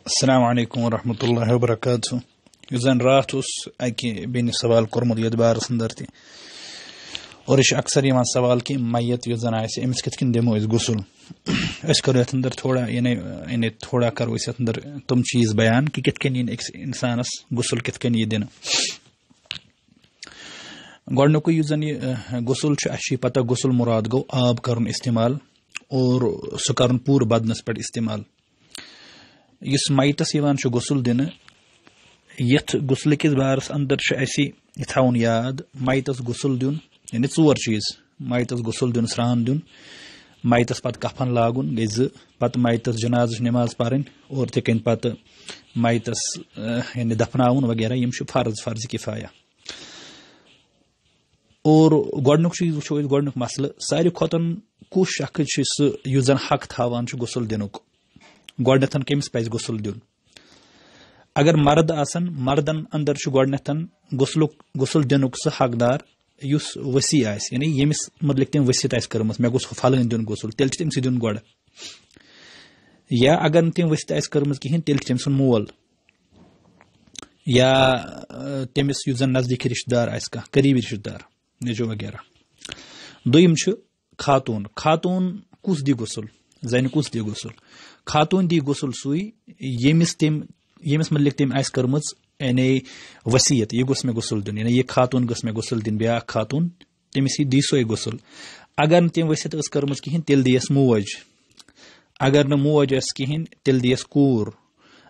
Assalamu alaikum wa rahmatullahi wa barakatuh. Yuzan रात उस अकि Ben सवाल कोरमुत यद बारस अंदर थी और इस अक्सर यह सवाल कि मैयत युजन आयसे अमिस कित किन दिमो इस गुसल इस करो यथ अंदर थोड़ा इन्हें थोड़ा करो इस अंदर तुम चीज बयान कि कित किन इंसानस गुसल कित किन ये दिन गोडनुक युजन गुसल अच्छी पता गुसल मुराद गो आब करन इस्तेमाल और सह करन पूर बदनस पे इस्तेमाल इस मैतस गुसल दिन यथ गुसल किस बारस अंदर थवन याद मैतस गुसल दिन यानी चोर चीज मैतस गुसल दिन स्रान दिन मैतस पत कफन लागुन गई पत मैतस जनाज नमाज पढ़ और तिकन पत मैतस यानी दफनाउन वगैरह यम फर्ज फर्ज किफाया और गोडनुक चीज वो गोडनुक मसल सारे खोतन कुछ शख्स सह जन हक थावान गुसल दिनुक गोडनथन कमिस पज गुसल दिन अगर मर्द आसन मर्दन अंदर गोडनथन गुसल दिनुक सह हकदार युस वसी आस यानी यमिस मतलब तम वसीत आस करमस मे गोस फलन दिन गुसल तेल तमस दिन गोड या अगर तम वसीत आस करमस कहीं तेल तम सुन मोल या तमिस युस जन नजदीक रिश्तेदार आस कह करीबी रिश्तेदार नेजो वगैरह दोयम खातून खातून कुस दी गुसल जन कुस दी गुसल खातून दी गुसल सुई यमिस मतलब तम आस करमस यानी वसीयत यह गोस मे गुसल दिन यानी यह खातून गोस मे गुसल दिन ब्या खातून तमिस दी सोई गुसल अगर तम वसीयत करमस कहीं तेल दियस मोज अगर न मोज आस कहीं तेल दियस कूर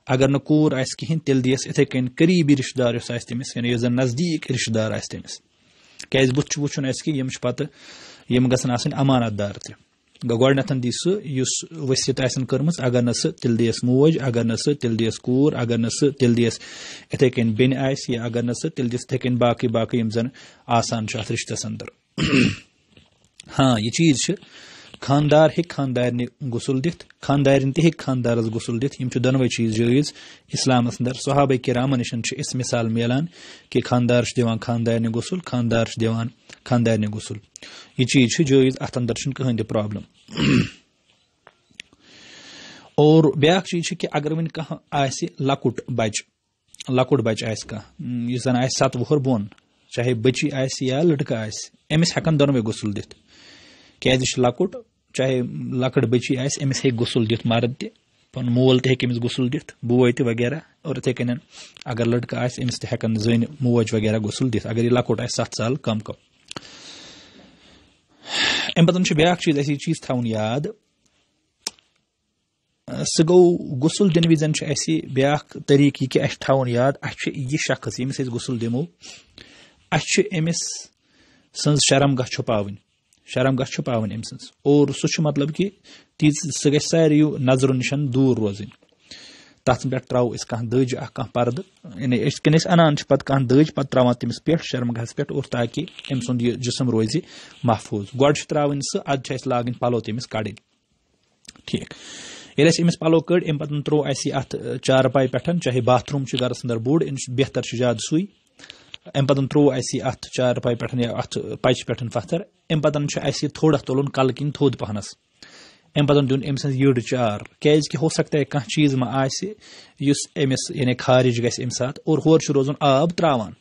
अगर न कूर आस कहीं तेल दियस इथे कन करीबी रिश्तेदार तमिस यानी जन नजदीक रिश्तेदार आस तमिस क्या बुत वुचन कि यम पत यम गसन आसन अमानतदार त गोडनथन दी सह वसीयत आसन करमस अगर न सह तेल दियस मोज अगर न सह तेल दियस कूर अगर न सह तेल दियस इथे कन बेन आस या अगर न सह तेल दियस इथे कन बाकी बाकी यम जन आसान अत रिश्तस अंदर हाँ यह चीज खानदार हे खानदार गुसल दित खानदारिन ते खानदारस गुसल दित यम दोनवे चीज जायज इस्लाम अंदर सहाबा किराम निशन इस मिसाल मिलान कि खानदार दिवान खानदार गुसल खानदार दिवान खानदार गुसल यह चीज जायज अत अंदर कहीं प्रॉब्लम और ब्या चीज कि अगर वन कह लकुट बच आन 7 वुहर बोन चाहे बची आस या लड़का आस अमिस हेकन दोनवे गुसल दित क्या लकुट चाहे लकड़ बची आस अमिस हे गुसल दित मर्द तन मोल तमिस गुसल दित बोय त वगैरह और इथे कन अगर लड़का आस अमिस हेकन जन मोज वगैरह गुसल दित अगर यह लकुट 7 साल कम अम पतन ब्या चीज ऐसी चीज थवन याद सह गो गुसल दिन विजन ब्या तरीक यह कि थवन याद यह शख्स यमिस गुसल दिमो अमिस सज शर्मगाह छुपावन अम सज और सह मतलब कि सह ग सारे नजर निशन दूर रोजन तथ पे त्रो कह दज कह पर्द यानी कन अनान पे कह दज पे त्रावान तमिस पे शर्मगाहस पे और ताकि अम सुंद यह जिसम रोज महफूज गोड त्रावन सह अद लागन पलो तमिस कड़ ठीक ये अमिस पलो कड़ अम पे त्रो अत चारपाई पे चाहे बाथरूम गरस अंदर बोड़ बेहतर ज्यादा सुई अम पे त्रो अत चारपाई पे या अत पच पे पत्थर अम पे थोड़ा तुलन कल किन थोद पहनस अम पे दिन अम सड़ चार क्या हो सकता है कह चीज मा अमिस यानी खारिज गम सात और होर रोजन आब त्रावान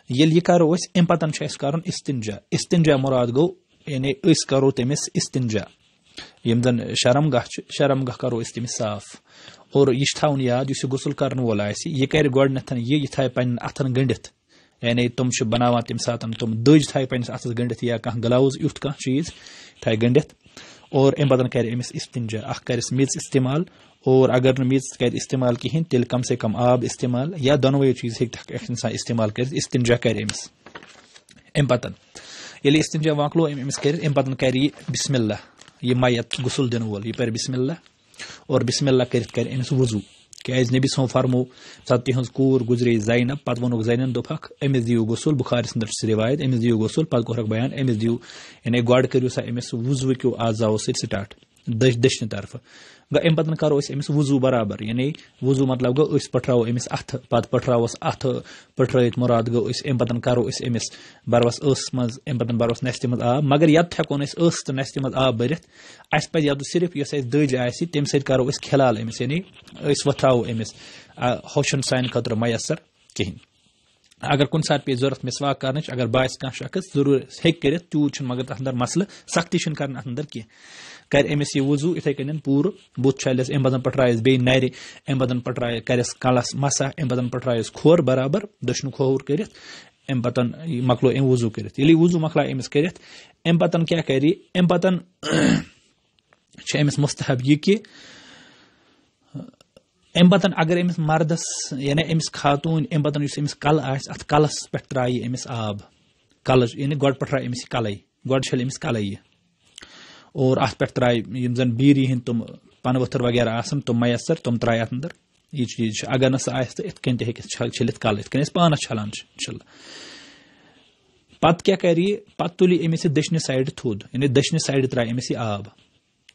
ये करो अम पे कर इस्तिंजा मुराद गो यानी करो तमिस इस्तिंजा यम जन शर्मगाह करो तमिस साफ और यह थवन याद गुसल कर वोल यह कर गोडनथन यह थे पन अथन गंडित यानी तुम बनावान तम सात तुम दज थे पस अथस गंडित या कह ग्लव्स युथ कह चीज थे गंडित और अम पतन कर अमिस इस्तिंजा कर मेज इस्तेमाल और अगर न मेज कर इस्तेमाल कहें तेल कम से कम आब इस्तेमाल या दोनवे चीज इंसान इस्तेमाल कर इस्तिंजा कर अमिस अम पतन ये इस्तिंजा वाकलो अमिस कर अम पतन कर बिस्मिल्लाह यह मैत गुसल दिन वोल यह पर बिस्मिल्लाह और बिस्मिल्लाह कर अमिस वजू क्या नबी सो फरमो सत तिहज कूर गुजरे जैनब पत वोनुक जैनन दोपक अमिस दियो गुसल बुखारिस अंदर रिवायत अमिस दियो गुसल पत कोरक बयान अमिस दियो यानी गोड करियो सा अमिस वुजू क्यों आजाओ से स्टार्ट दक्षिण तरफ गो अम पतन करो अमिस वजू बराबर यानी वजू मतलब गो पठराव अमिस अथ पत पठरावस अथ पठरत मुराद गो अम पतन करो अमिस बरवस मज अम पतन बरवस नस्ति मज आब मगर यत हेकोन तो नस्ति मज आब भरित अस पज यद सिर्फ यस दज आसि तम सत करो खिलाल अमिस यानी वथराव अमिस होशन सान खतर मयसर कहीं अगर कुन सात पे जरूरत मिसवाक कर अगर बास कह शख्स जरूर हे तूत मगर तथ अंदर मसल सख्ती कर अंदर कह कर अमिस यह वजू इथे कन पूर बुत छलस अम पतन पठरायस बे नर अम पतन पठराय करस कलस मसा अम पतन पठरायस खोर बराबर दक्षिण खोर कर अम पतन मकलो अम वजू कर वजू मकला अमिस कर अम पतन क्या कर अम पतन अमिस मुस्तहब यह कि अम पतन अगर अमिस मर्दस यानी अमिस खातून अम पतन अमिस कल अत कलस पे त्राय अमिस आब कल यानी गो पठराय अमिस कल गो छल अमिस कल और अत पे त्राय जन बीरी हंद तुम पन वथर वगैरह आसन तुम मयसर तुम त्राय अत अंदर यह चीज अगर न सह तो इत कन छलित कल इत कन पानस छलान पत क्या कर पत तुल अमिस दक्षिण साइड थोद यानी दक्षिण साइड त्राय अमिस आब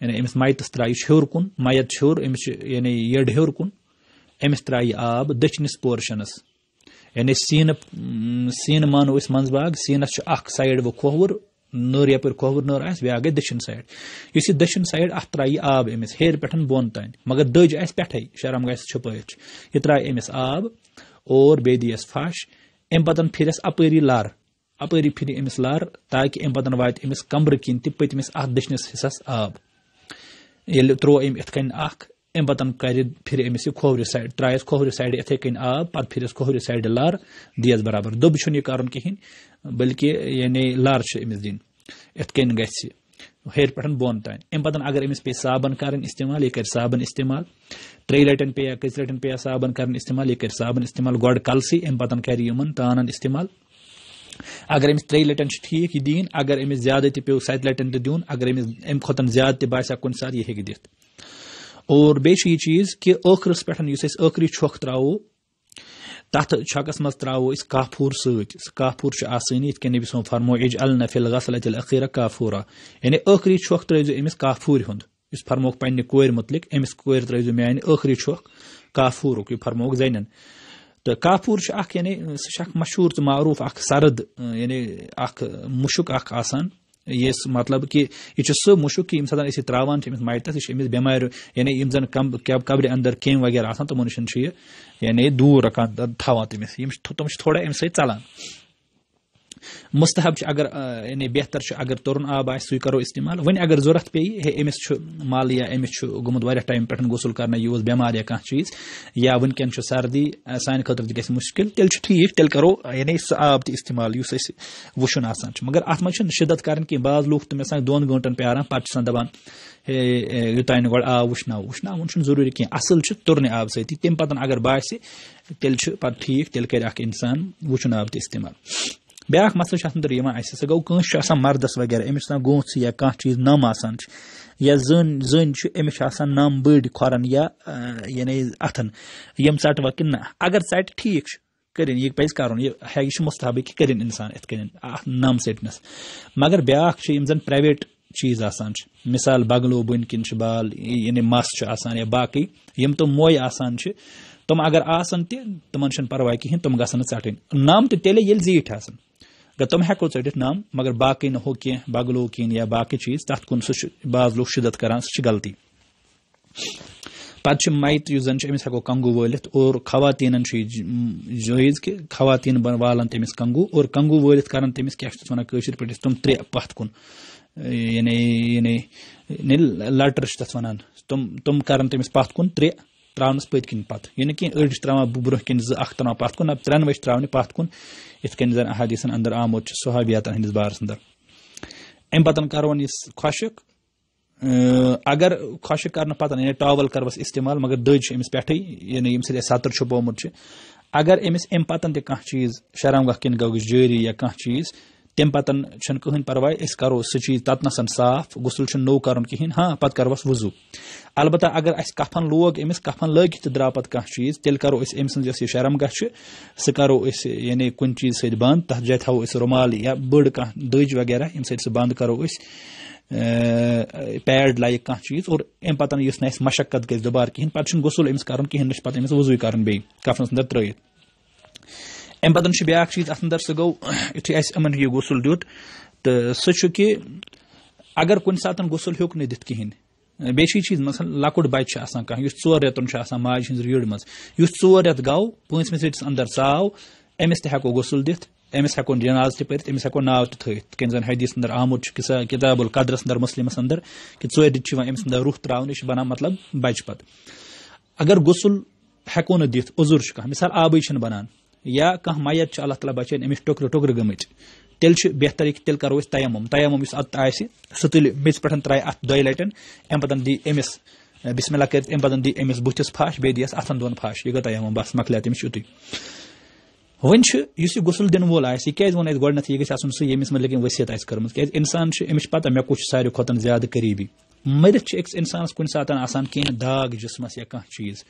यानी अमिस मयतस त्राय हर कुन मयत हर अमिस यानी यड हर कुन अमिस त्राय आब दक्षिणस पोर्शनस यानी सीन मानो मंजबाग सीनस साइड वो खोवर नर यप खोवर नर आ बे गई दक्षिण साइड इस दक्षिण साइड अत त्राय आब अमिस हेर पे बोन तान मगर दज आ पे शर्म गस छुपैत यह त्राय अमिस आब और बे दियस फश अम पतन फिरस अपरी लार अपरी फिर अमिस लार ताकि अम पतन वात अमिस कमर किन ति पतमिस अत दक्षिणस हिस्सस आब ये त्रो अम इत कन अम पतन कर फिर अमिस खोवर साइड त्रायस खोवर साइड इथे कन आब पत फिरस खोवर साइड लार दियस बराबर दुब यह कर कहें बल्कि यानी लार अमिस दिन इत कन गस हेर पे बोन तान अम पतन अगर अमिस पे साबन कर इस्तेमाल यह कर साबन इस्तेमाल 3 लटन पे कच लटन पे साबन कर इस्तेमाल यह कर साबन इस्तेमाल गोड कलसी अम पतन कर तानन इस्तेमाल अगर अमिस 3 लटन ठीक यह दिन अगर अमिस ज्यादा पे 7 लटन दिन अगर अमिस अम खोतन ज्यादा बसा कुन सात यह हे दित और बे यह चीज कि ٲखरस पे ٲखरी छक त्रो तथ छकस मज त्रो काफूर काफूर आसानी इत नबी सोम फरमो इजअलना फिल गसलतिल अखीरा काफूरा यानी ٲखरी छक त्रजो अमिस काफूर हुंद इस फरमोक पन्ने कोर मुतलिक अमिस कोर त्रजो म्यान ٲखरी छक काफूरुक यह फरमोक जैनन तो काफूर यानी सह मशहूर तो मारूफ सरद यानी मुशुक आसान ये मतलब कि यह सह मुशुक कि सात त्रावान मयतस यह अमिस बेमार यानी जन कब्र अंदर केम वगैरह आसान तमो नश यानी दूर रखान थवान तमिस तम थोड़ा अम सलान मुस्तहब अगर यानी बेहतर अगर तुरन आब सू करो इस्तेमाल वन अगर जरूरत पे हे अमिस मल या अमिस गुमुत वारिया टाइम पे गुसल करना यह बेमार या कह चीज या वनकन सर्दी सान खतर गि मुश्किल तेल ठीक तेल करो यानी सह आब त इस्तेमाल युस वुशन आसान मगर अत मज शिद्दत कर कि बाज लूख तुम 2 घंटन प्यारान पे दपान युतान गो आब वुश्नावन जरूरी कह असल तुरन आब सती तम पतन अगर बासे तेल पे ठीक तेल कर इंसान वुशन आब त इस्तेमाल ब्या मसला अंदर सह गो कस मर्दस वगैरह अमिस गोच या कह चीज नम आसान या जन अमिस नम बड़ खोरन या यानी अथन यम सट व कि अगर सट ठीक कर यह पज कर यह मुस्तहब कि कर इंसान इत नम सटनस मगर ब्या जन प्राइवेट चीज आसान मिसाल बगलो बन किन बाल यानी मस आसान या बाकी यम तो मोय आसान तुम अगर आसन तमन परवाह कहें तुम गसन चटन नम तो तेल जीठ आसान तुम हेको चटित नाम मगर बाकी न हो कह बगलो किन या बाकी चीज तथ कुन बाज लोग शिदत करान सह गलती पे मयत जन अमिस हेको कंगू वलित और खवातीन जायज कि खवातीन वालन तमिस कंगू और कंगू वलित कर तमिस क्या वन कशर पे तुम 3 पथ कुन यानी लटर तथ वन तुम कर तमिस पथ कुन 3 त्रावनस पत किन पत यह कि अड़ त्रावान ब्रोह किन त्रावान पत कुन अब 3 वज त्रावन पत कुन इत कन जन अहादीसन अंदर आमुत सहाबियातन हंदिस बारस अंदर अम पतन करवन यह खुशक अगर खुशक कर पतन यानी टावल करवस इस्तेमाल मगर दज अमिस पे यानी यम सत सतर छुपोमुत अगर अमिस अम पतन त कह चीज शर्म गह किन गो जारी या कह चीज तम पतन कहन परवाह करो सह चीज ततनसन साफ गुसल नो कर कहें हाँ पत करवस वजू अलबत् अगर अस कफन लोग अमिस कफन लगित द्रा पत कह चीज तेल करो अम सज शर्म गह सह करो यानी कुन चीज सत बंद तथ जाए थो रुमाल या बड़ कह दज वगैरह यम सत बंद करो पैड लाइक कह चीज और अम पतन युस न मशक्कत गई दोबार कहें पे गुसल अमिस कर कहें पे अमिस वजू कर बे कफनस अंदर त्रित अम पतन ब्या चीज अत अंदर सह गो युथु अमन यह गुसल दित तो सह कि अगर कुन सात गुसल हेक न दित कहें बे चीज मसल लकुट बच्चे कह 4 रेतन माज हज रीढ़ मज 4 रेत गो 5 रेतस अंदर चाव अमिस हेको गुसल दित अमिस हेको जनाज त पढ़ित अमिस हेको नाव थत कन जन हदीस अंदर आमुद किताबुल कदरस अंदर मुस्लिमस अंदर कि 4 दित अमिस अंदर रूह त्रावन यह बना मतलब बच पत अगर गुसल हेको न दित उजुर कह मिसाल आबे बनान या कह मैत अल्लाह ताला बचान अमिस टुकर टुकर गमत तेल बेहतर तेल करो तयम्मुम तयम्मुम अत सह तुल मेज पे त्राय अत 2 लटन अम पतन दी अमिस बिस्मिल्लाह कर अम पतन दी अमिस बुथिस फाश बे दियस अथन दोन फाश यह गो तयम्मुम बस मकलिया तमिस युतुय वन गुसल दिन वोल क्या वन गोडनथ यह गसन सह यमिस मतलब वसीयत कर्म क्या इंसान अमिस पता मे कुछ सारे खुद ज्यादा करीबी मरित अक्स इंसानस कुन सात कह दाग जिसमस या कह चीज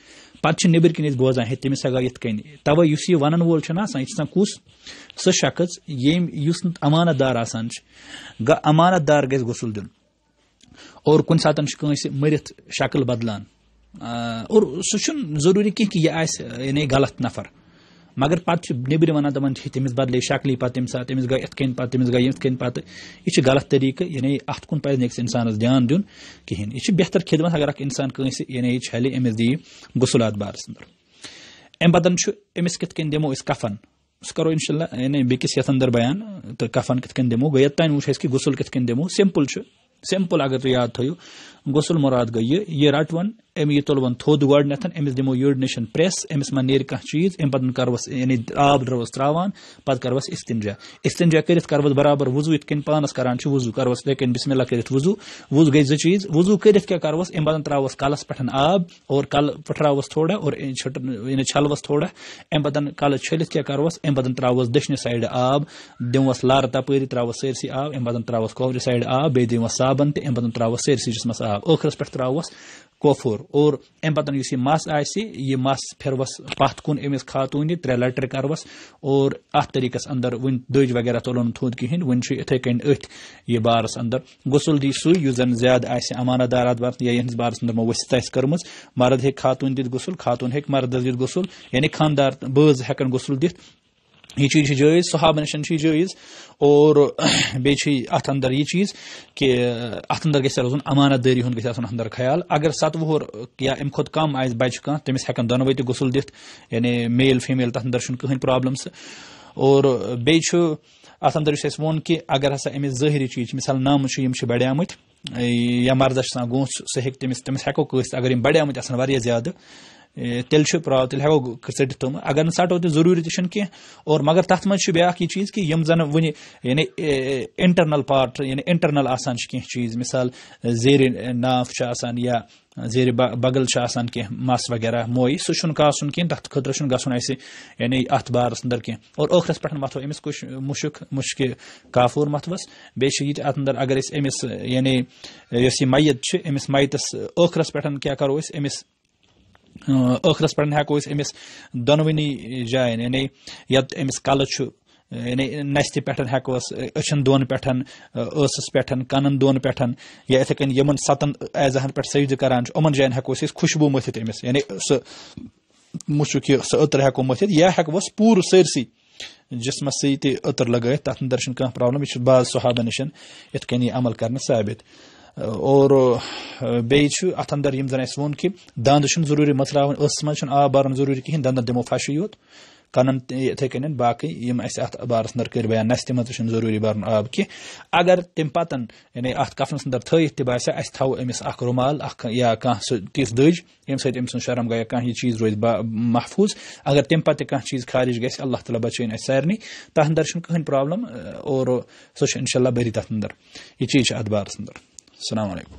पे नबर कन बोजान हे तमिस गा इत कन तवे यह वन वोल यह कुस सह शख्स युस अमानत दार अमानत दार गस गुसल दिन और कुन सात मरित शक्ल बदलान और सह जरूरी कह कि यह यानी गलत नफर मगर पे नबर वन दपान तमिस बदले शक्ल पे तम सात तमिस गई इथ तमिस गई इथ पे यह गलत तरीक यानी अत कुन पे इंसान ध्यान दिन कहें यह बेहतर खिदमत अगर इंसान कंस यानी छल अमिस दी गुसलात बारस अंदर अम पतन अमिस कित दिमो कफन सह करो इंशाल्लाह यानी बेकिस यथ अंदर बयान तो कफन कित दिमो गई तान वो कि गुसल कित दिमो सिंपल अगर तुम याद थो गुसल मुराद गई यह रटवन अम यह तुलवन थोद गोडनथ Amish दिमो your Neesham press Amish मन नेर कह चीज अम पतन करवस यानी आब द्रवस त्रावान पत करवस इस्तिंजा कर करवस बराबर वजू इत कन पानस करान वजू करवस लेकिन बिस्मिल्लाह कर वजू गई 2 चीज वजू कर क्या करवस अम पतन त्रावस कलस पे आब और कल पठरावस थोड़ा और छलवस थोड़ा अम पतन कल छलित क्या करवस अम पतन त्रावस दक्षिण साइड आब दिवस लार तपरी त्रावस सरसी आब अम पतन त्रावस कोवरी साइड आब बे दिवस साबन अम पतन त्रावस सरसी जिसमस आब ٲखरस पे त्रावस कोफुर और अम पतन यह मस यह मस फिरवस पत कुन अमिस खातून 3 लटर करवस और अत तरीकस अंदर वन दज वगैरह तुलन थोद कहें वन इथे कन अथ यह बारस अंदर गुसल दी सु जन ज्यादा अमानतदार बार या यहस बारस अंदर मो वसित कर्म मर्द हे खातून दित गुसल खातून हे मर्दस दित गुसल यानी खानदार बज हेकन गुसल दित यह चीज जायज सहाबा नशन जायज और बे अत अंदर यह चीज कि अत अंदर गो रोजन अमानतदारी हूं अंदर ख्याल अगर 7 वुहर या अम खुद कम आस बच्चे कह तमिस हेकन दोनों ते गुसल दित यानी मेल फीमेल तथ अंदर कहें प्रॉब्लम्स और बे अत अंदर वो कि अगर हसा अमिस ज़ाहिरी चीज मिसाल नाम बढ़ियामत या मर्दस गोस सह हे तमिस हेको कस अगर बढ़ियामत ज्यादा तेल तेल हेको चटित तुम अगर न सटो तो जरूरी कह और मगर तथ मज ब्या चीज कि यम जन वन यानी इंटरनल पार्ट यानी इंटरनल आसान कह चीज मिसाल जेर नाफ या जेर बगल कह मस वगैरह मोई सह कासन कह तथ खतर गसन यानी अत बारस अंदर कह और ٲखरस पे मथो अमिस कुछ मुश्क काफूर मथवस बे अत अंदर अगर अमिस यानी मैत अमिस मैतस ٲखरस पे क्या करो अमिस ٲखरस पे हेको अमिस दोनवनी जायन यानी यत अमिस कल यानी नस्त पे हेकोस अछन दोन पे ٲसस पे कनन दोन पे या इथे कन यमन 7 एजाहन पे सजद करान उमन जायन हेकोस खुशबू मथित अमिस यानी सह मुशुक सह अतर हेको मथित या हेकोस पूर सरसी जिसमस सह अतर लगे तथ अंदर कह प्रॉब्लम यह बाज सहाबा नशन इत कन अमल कर साबित और बे अत अंदर यम जन वो कि दंद जरूरी मथरावन ٲसस मज आब बारन जरूरी कहें दंदन दिमो फश योत कनन इथे कन बाकी यम अत बारस अंदर कर बयान नस्त मज जरूरी बारन आब कह अगर तम पतन यानी अत कफनस अंदर थत बास थो अमिस रुमाल या कह तिथ दज यम सत अम शर्म गया कह यह चीज रोज महफूज अगर तम पे कह चीज खारिज गि अल्लाह ताला बचान सारे तथ अंदर कहें प्रॉब्लम और सह इंशाल्लाह बरी तथ अंदर यह चीज अत बारस अंदर अस्सलाम वालेकुम।